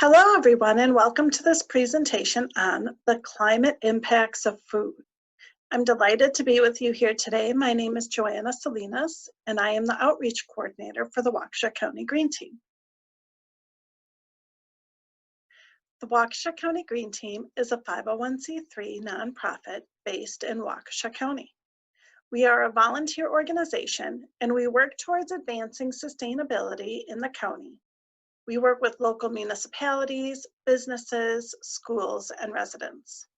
Hello, everyone, and welcome to this presentation on the climate impacts of food. I'm delighted to be with you here today. My name is Joanna Salinas, and I am the Outreach Coordinator for the Waukesha County Green Team. The Waukesha County Green Team is a 501c3 nonprofit based in Waukesha County. We are a volunteer organization, and we work towards advancing sustainability in the county. We work with local municipalities, businesses, schools, and residents.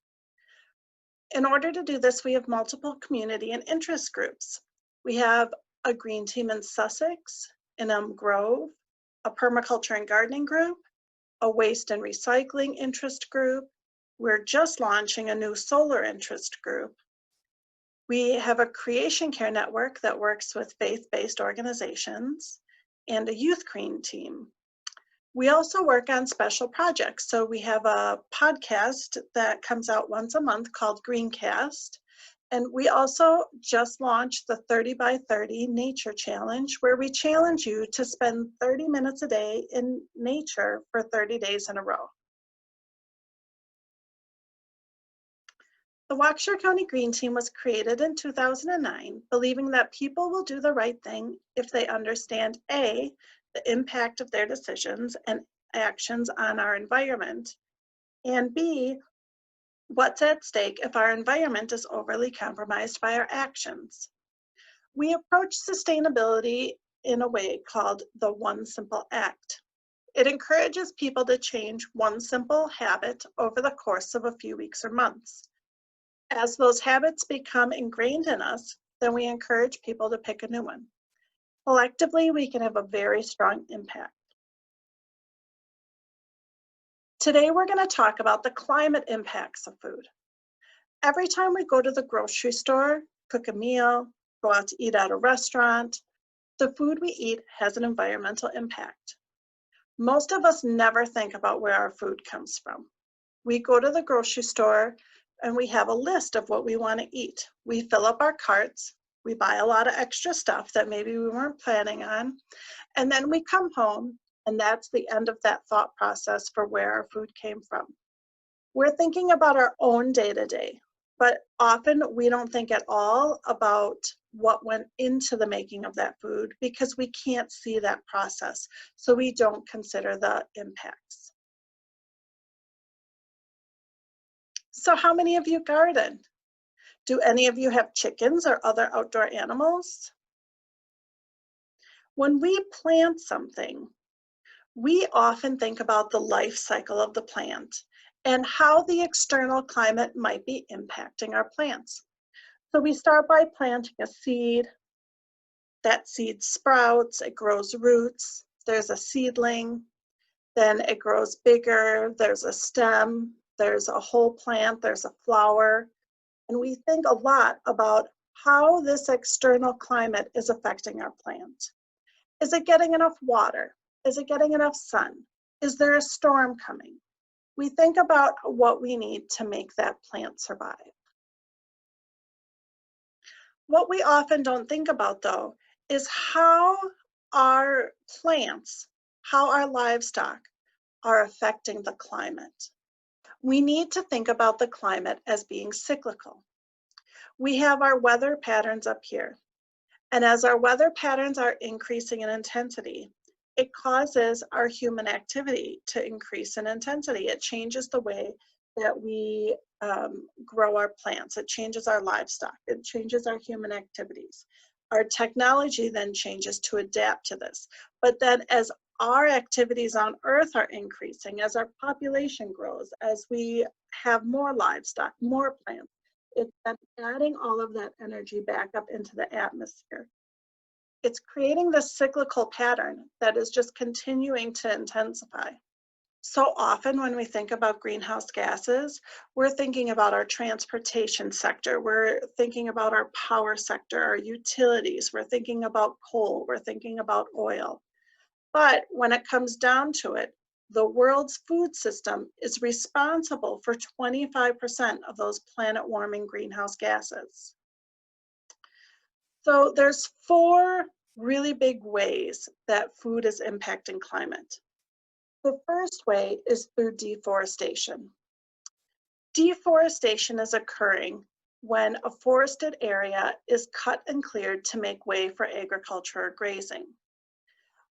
In order to do this, we have multiple community and interest groups. We have a green team in Sussex, in Elm Grove, a permaculture and gardening group, a waste and recycling interest group. We're just launching a new solar interest group. We have a creation care network that works with faith-based organizations and a youth green team. We also work on special projects. So we have a podcast that comes out once a month called Greencast. And we also just launched the 30 by 30 Nature Challenge, where we challenge you to spend 30 minutes a day in nature for 30 days in a row. The Waukesha County Green Team was created in 2009, believing that people will do the right thing if they understand A, the impact of their decisions and actions on our environment, and B, what's at stake if our environment is overly compromised by our actions. We approach sustainability in a way called the One Simple Act. It encourages people to change one simple habit over the course of a few weeks or months. As those habits become ingrained in us, then we encourage people to pick a new one. Collectively, we can have a very strong impact. Today, we're going to talk about the climate impacts of food. Every time we go to the grocery store, cook a meal, go out to eat at a restaurant, the food we eat has an environmental impact. Most of us never think about where our food comes from. We go to the grocery store and we have a list of what we want to eat. We fill up our carts. We buy a lot of extra stuff that maybe we weren't planning on, and then we come home, and that's the end of that thought process for where our food came from. We're thinking about our own day-to-day, but often we don't think at all about what went into the making of that food because we can't see that process, so we don't consider the impacts. So how many of you garden? Do any of you have chickens or other outdoor animals? When we plant something, we often think about the life cycle of the plant and how the external climate might be impacting our plants. So we start by planting a seed. That seed sprouts, it grows roots, there's a seedling, then it grows bigger, there's a stem, there's a whole plant, there's a flower. And we think a lot about how this external climate is affecting our plant. Is it getting enough water? Is it getting enough sun? Is there a storm coming? We think about what we need to make that plant survive. What we often don't think about, though, is how our plants, how our livestock are affecting the climate. We need to think about the climate as being cyclical. We have our weather patterns up here. And as our weather patterns are increasing in intensity, it causes our human activity to increase in intensity. It changes the way that we grow our plants. It changes our livestock. It changes our human activities. Our technology then changes to adapt to this. But then as our activities on Earth are increasing, as our population grows, as we have more livestock, more plants, it's then adding all of that energy back up into the atmosphere. It's creating this cyclical pattern that is just continuing to intensify. So often when we think about greenhouse gases, we're thinking about our transportation sector, we're thinking about our power sector, our utilities, we're thinking about coal, we're thinking about oil. But when it comes down to it, the world's food system is responsible for 25% of those planet-warming greenhouse gases. So there's 4 really big ways that food is impacting climate. The first way is through deforestation. Deforestation is occurring when a forested area is cut and cleared to make way for agriculture or grazing.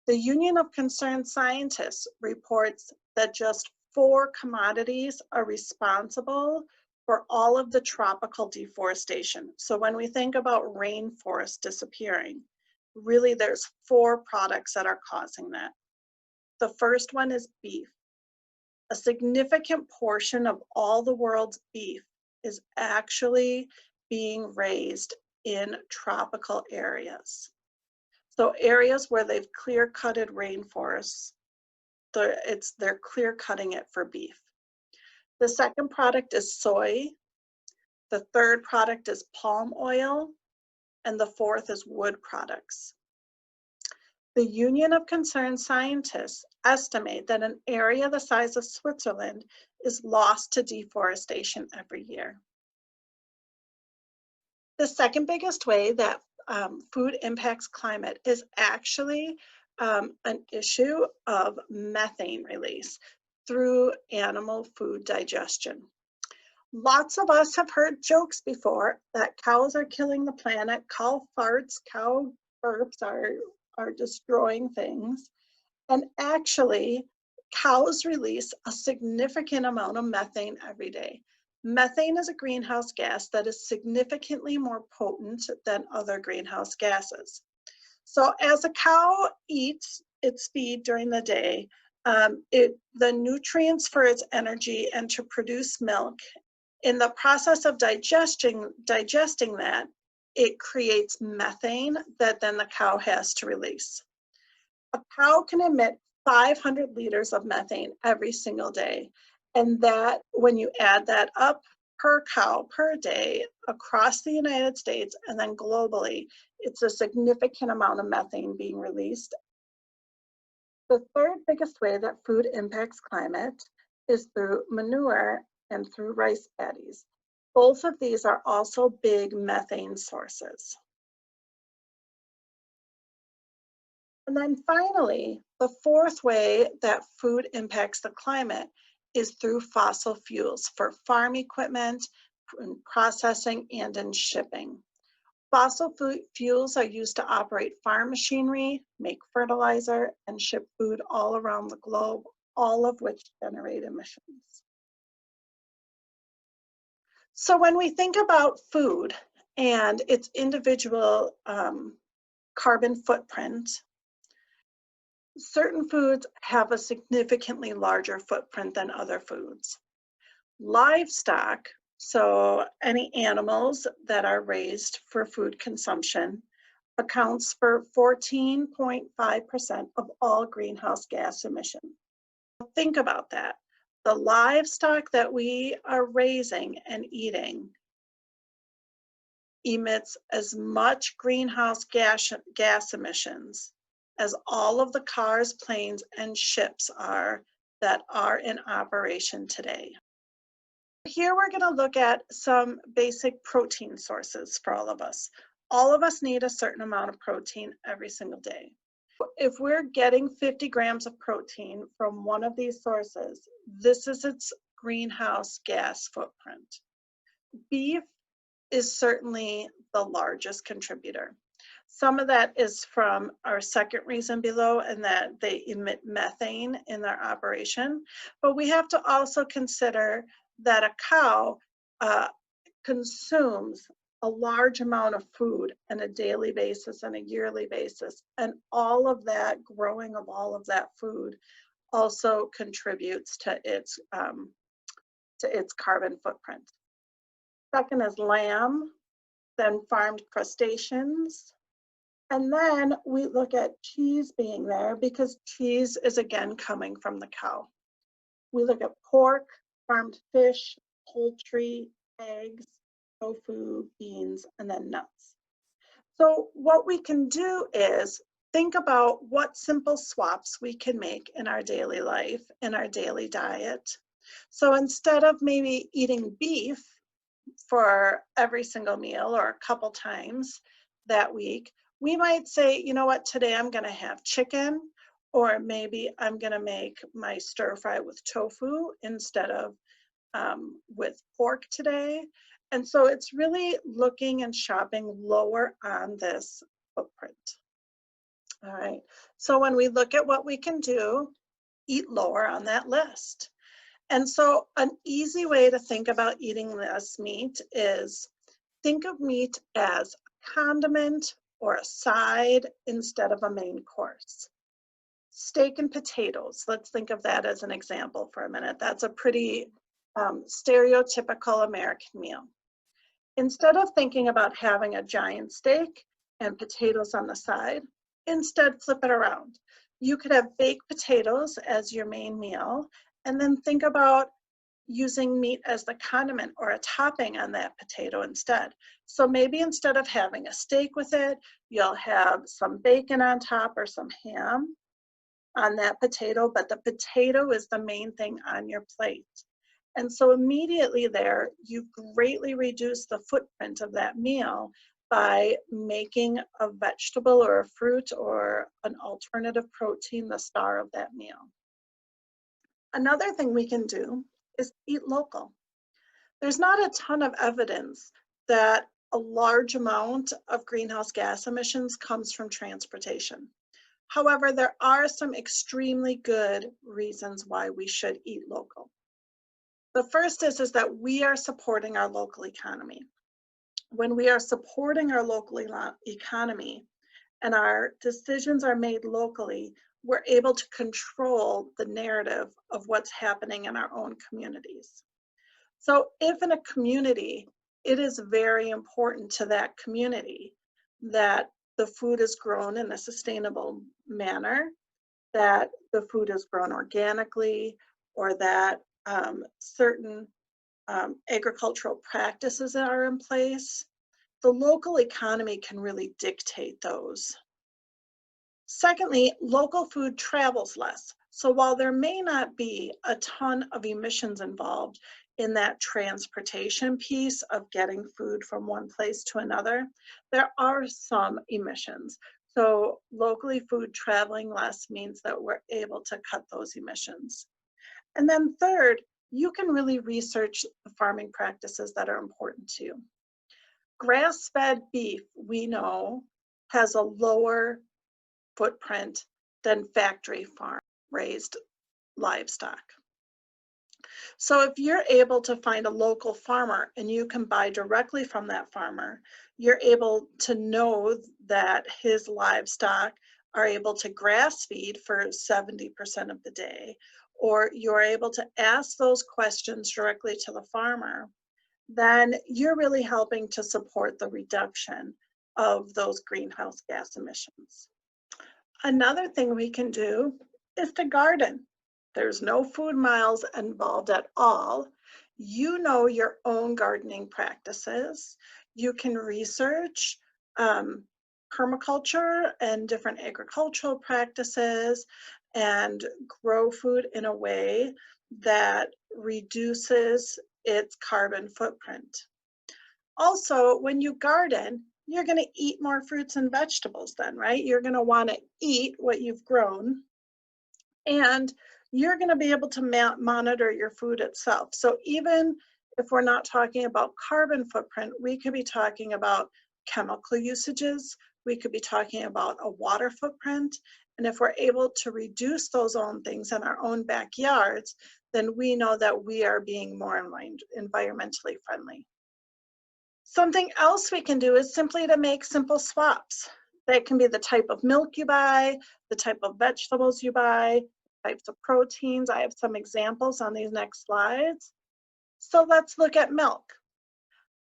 The Union of Concerned Scientists reports that just 4 commodities are responsible for all of the tropical deforestation. So when we think about rainforest disappearing, really there's 4 products that are causing that. The first one is beef. A significant portion of all the world's beef is actually being raised in tropical areas. So areas where they've clear-cutted rainforests, they're clear-cutting it for beef. The second product is soy. The third product is palm oil. And the fourth is wood products. The Union of Concerned Scientists estimate that an area the size of Switzerland is lost to deforestation every year. The second biggest way that food impacts climate is actually an issue of methane release through animal food digestion. Lots of us have heard jokes before that cows are killing the planet, cow farts, cow burps are destroying things. And actually, cows release a significant amount of methane every day. Methane is a greenhouse gas that is significantly more potent than other greenhouse gases. So as a cow eats its feed during the day, the nutrients for its energy and to produce milk, in the process of digesting that, it creates methane that then the cow has to release. A cow can emit 500 liters of methane every single day. And that, when you add that up per cow per day across the United States and then globally, it's a significant amount of methane being released. The third biggest way that food impacts climate is through manure and through rice paddies. Both of these are also big methane sources. And then finally, the fourth way that food impacts the climate is through fossil fuels for farm equipment, in processing, and in shipping. Fossil fuels are used to operate farm machinery, make fertilizer, and ship food all around the globe, all of which generate emissions. So when we think about food and its individual carbon footprint, certain foods have a significantly larger footprint than other foods. Livestock, so any animals that are raised for food consumption, accounts for 14.5% of all greenhouse gas emissions. Think about that. The livestock that we are raising and eating emits as much greenhouse gas emissions as all of the cars, planes, and ships that are in operation today. Here we're going to look at some basic protein sources for all of us. All of us need a certain amount of protein every single day. If we're getting 50 grams of protein from one of these sources, this is its greenhouse gas footprint. Beef is certainly the largest contributor. Some of that is from our second reason below, and that they emit methane in their operation. But we have to also consider that a cow consumes a large amount of food on a daily basis and a yearly basis. And all of that growing of all of that food also contributes to its carbon footprint. Second is lamb, then farmed crustaceans. And then we look at cheese being there because cheese is again coming from the cow. We look at pork, farmed fish, poultry, eggs, tofu, beans, and then nuts. So what we can do is think about what simple swaps we can make in our daily life, in our daily diet. So instead of maybe eating beef for every single meal or a couple times that week, we might say, you know what, today I'm going to have chicken, or maybe I'm gonna make my stir fry with tofu instead of with pork today. And so it's really looking and shopping lower on this footprint. All right, so when we look at what we can do, eat lower on that list. And so an easy way to think about eating less meat is think of meat as a condiment or a side instead of a main course. Steak and potatoes, let's think of that as an example for a minute. That's a pretty stereotypical American meal. Instead of thinking about having a giant steak and potatoes on the side, instead flip it around. You could have baked potatoes as your main meal, and then think about using meat as the condiment or a topping on that potato instead. So maybe instead of having a steak with it, you'll have some bacon on top or some ham on that potato, but the potato is the main thing on your plate. And so immediately there, you greatly reduce the footprint of that meal by making a vegetable or a fruit or an alternative protein the star of that meal. Another thing we can do is eat local. There's not a ton of evidence that a large amount of greenhouse gas emissions comes from transportation. However, there are some extremely good reasons why we should eat local. The first is that we are supporting our local economy. When we are supporting our local economy and our decisions are made locally, we're able to control the narrative of what's happening in our own communities. So if in a community, it is very important to that community that the food is grown in a sustainable manner, that the food is grown organically, or that certain agricultural practices are in place, the local economy can really dictate those. Secondly, local food travels less. So while there may not be a ton of emissions involved in that transportation piece of getting food from one place to another, there are some emissions. So locally food traveling less means that we're able to cut those emissions. And then third, you can really research the farming practices that are important to you. Grass-fed beef, we know, has a lower footprint than factory farm raised livestock. So if you're able to find a local farmer and you can buy directly from that farmer, you're able to know that his livestock are able to grass feed for 70% of the day, or you're able to ask those questions directly to the farmer, then you're really helping to support the reduction of those greenhouse gas emissions. Another thing we can do is to garden. There's no food miles involved at all. You know your own gardening practices. You can research permaculture and different agricultural practices and grow food in a way that reduces its carbon footprint. Also, when you garden, you're going to eat more fruits and vegetables then, right? You're going to want to eat what you've grown, and you're going to be able to monitor your food itself. So even if we're not talking about carbon footprint, we could be talking about chemical usages, we could be talking about a water footprint, and if we're able to reduce those own things in our own backyards, then we know that we are being more environmentally friendly. Something else we can do is simply to make simple swaps. That can be the type of milk you buy, the type of vegetables you buy, types of proteins. I have some examples on these next slides. So let's look at milk.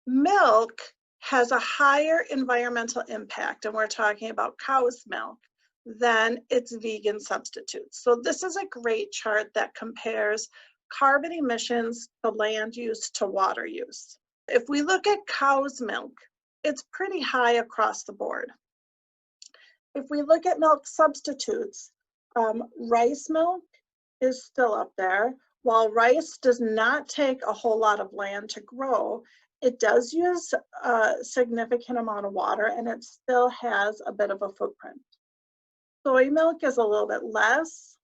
Milk has a higher environmental impact, and we're talking about cow's milk, than its vegan substitutes. So this is a great chart that compares carbon emissions to land use to water use. If we look at cow's milk, it's pretty high across the board. If we look at milk substitutes, rice milk is still up there. While rice does not take a whole lot of land to grow, it does use a significant amount of water, and it still has a bit of a footprint. Soy milk is a little bit less.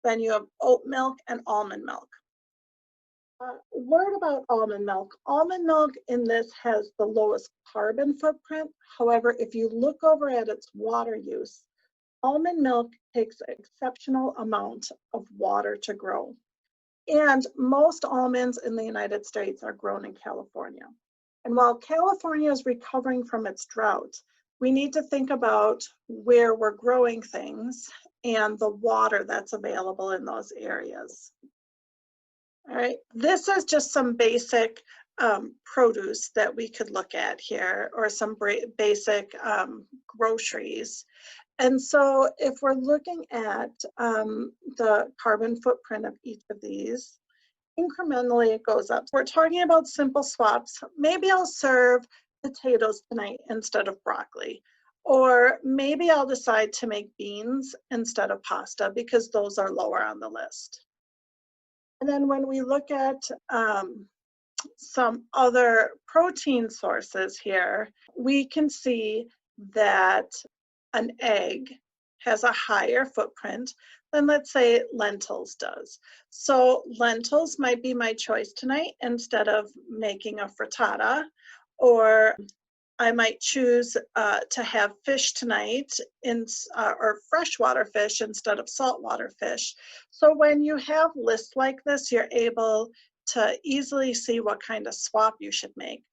Then you have oat milk and almond milk. Word about almond milk. Almond milk in this has the lowest carbon footprint. However, if you look over at its water use, almond milk takes an exceptional amount of water to grow. And most almonds in the United States are grown in California. And while California is recovering from its drought, we need to think about where we're growing things and the water that's available in those areas. All right, this is just some basic produce that we could look at here, or some basic groceries. And so if we're looking at the carbon footprint of each of these, incrementally it goes up. We're talking about simple swaps. Maybe I'll serve potatoes tonight instead of broccoli. Or maybe I'll decide to make beans instead of pasta because those are lower on the list. And then when we look at some other protein sources here, we can see that an egg has a higher footprint than, let's say, lentils does. So lentils might be my choice tonight instead of making a frittata, or I might choose to have fish tonight or freshwater fish instead of saltwater fish. So when you have lists like this, you're able to easily see what kind of swap you should make.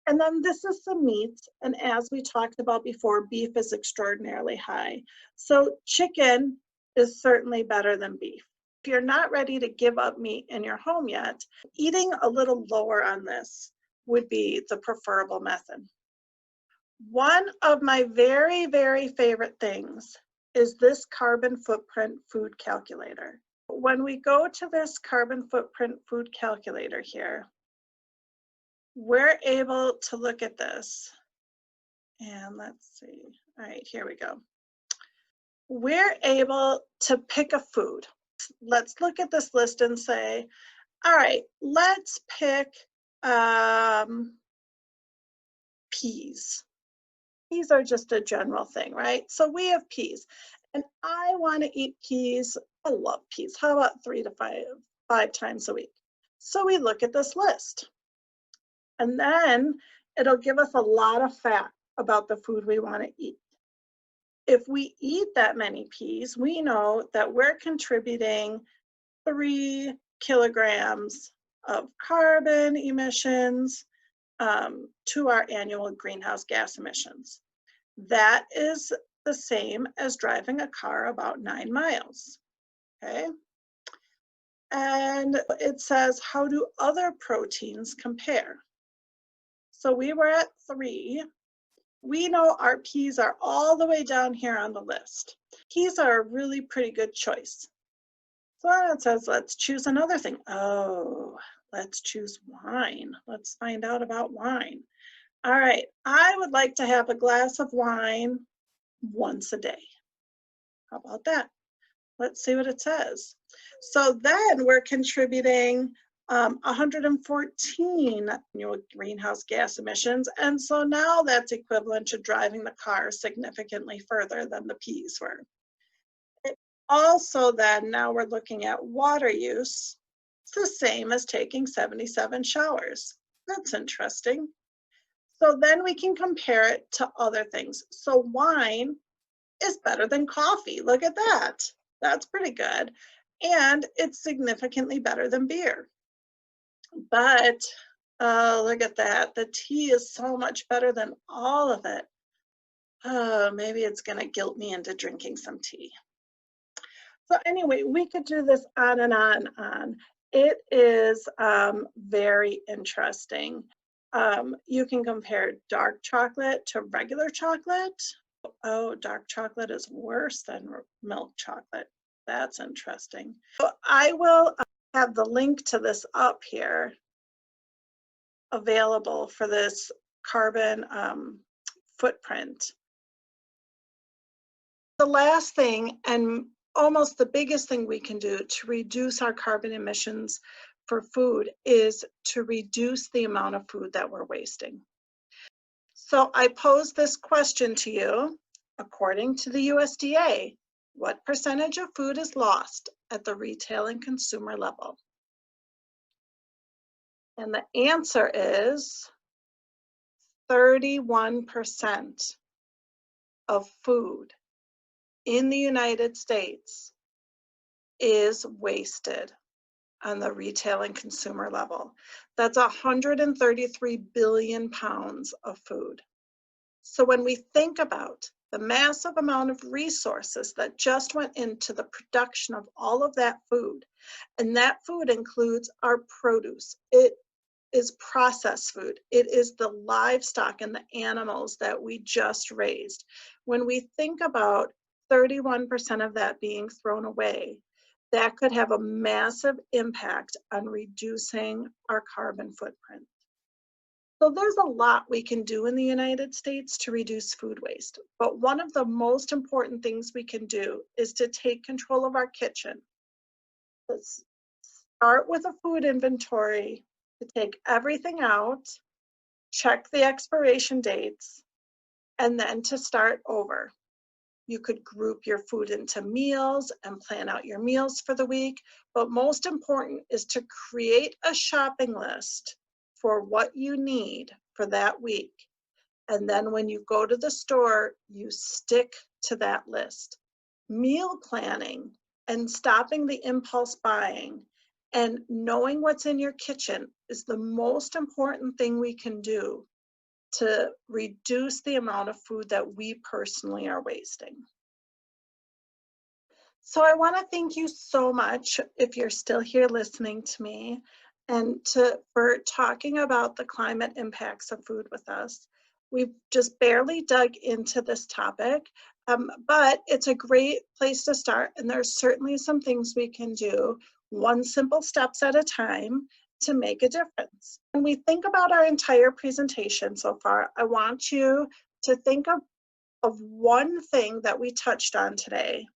And then this is the meat, and as we talked about before, beef is extraordinarily high. So chicken is certainly better than beef. If you're not ready to give up meat in your home yet, eating a little lower on this would be the preferable method. One of my very, very favorite things is this carbon footprint food calculator. When we go to this carbon footprint food calculator here, we're able to look at this. And let's see. All right, here we go. We're able to pick a food. Let's look at this list and say, all right, let's pick peas. Peas are just a general thing, right? So we have peas, and I want to eat peas. I love peas. How about 3 to 5 times a week? So we look at this list, and then it'll give us a lot of facts about the food we want to eat. If we eat that many peas, we know that we're contributing 3 kilograms of carbon emissions to our annual greenhouse gas emissions. That is the same as driving a car about 9 miles, okay? And it says, how do other proteins compare? So we were at 3. We know our peas are all the way down here on the list. Peas are a really pretty good choice. So then it says, let's choose another thing. Oh, let's choose wine. Let's find out about wine. All right, I would like to have a glass of wine once a day. How about that? Let's see what it says. So then we're contributing 114 annual greenhouse gas emissions. And so now that's equivalent to driving the car significantly further than the peas were. Also then, now we're looking at water use. It's the same as taking 77 showers. That's interesting. So then we can compare it to other things. So wine is better than coffee. Look at that. That's pretty good. And it's significantly better than beer. But look at that. The tea is so much better than all of it. Maybe it's going to guilt me into drinking some tea. So anyway, we could do this on and on and on. It is very interesting. You can compare dark chocolate to regular chocolate. Oh, dark chocolate is worse than milk chocolate. That's interesting. So I will have the link to this up here available for this carbon footprint. The last thing, and almost the biggest thing we can do to reduce our carbon emissions for food, is to reduce the amount of food that we're wasting. So I pose this question to you. According to the USDA, What percentage of food is lost at the retail and consumer level? And the answer is 31% of food in the United States is wasted on the retail and consumer level. That's 133 billion pounds of food. So when we think about the massive amount of resources that just went into the production of all of that food, and that food includes our produce, it is processed food, it is the livestock and the animals that we just raised. When we think about 31% of that being thrown away, that could have a massive impact on reducing our carbon footprint. So there's a lot we can do in the United States to reduce food waste, but one of the most important things we can do is to take control of our kitchen. Let's start with a food inventory, to take everything out, check the expiration dates, and then to start over. You could group your food into meals and plan out your meals for the week, but most important is to create a shopping list for what you need for that week. And then when you go to the store, you stick to that list. Meal planning and stopping the impulse buying and knowing what's in your kitchen is the most important thing we can do to reduce the amount of food that we personally are wasting. So I want to thank you so much if you're still here listening to me and for talking about the climate impacts of food with us. We've just barely dug into this topic, but it's a great place to start, and there's certainly some things we can do, one simple steps at a time, to make a difference. When we think about our entire presentation so far, I want you to think of one thing that we touched on today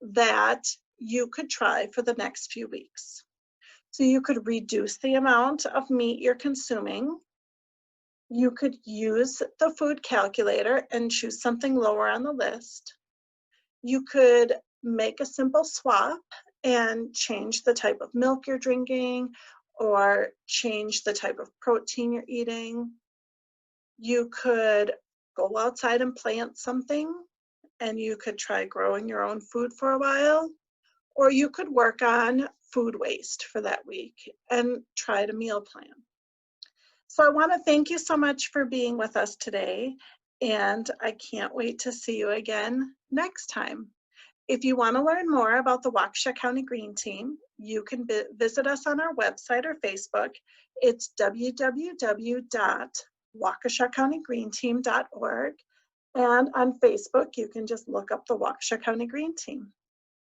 that you could try for the next few weeks. So you could reduce the amount of meat you're consuming. You could use the food calculator and choose something lower on the list. You could make a simple swap and change the type of milk you're drinking or change the type of protein you're eating. You could go outside and plant something, and you could try growing your own food for a while. Or you could work on food waste for that week and try to meal plan. So I want to thank you so much for being with us today, and I can't wait to see you again next time. If you want to learn more about the Waukesha County Green Team, you can visit us on our website or Facebook. It's www.waukeshacountygreenteam.org, and on Facebook you can just look up the Waukesha County Green Team.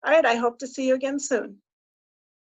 All right, I hope to see you again soon.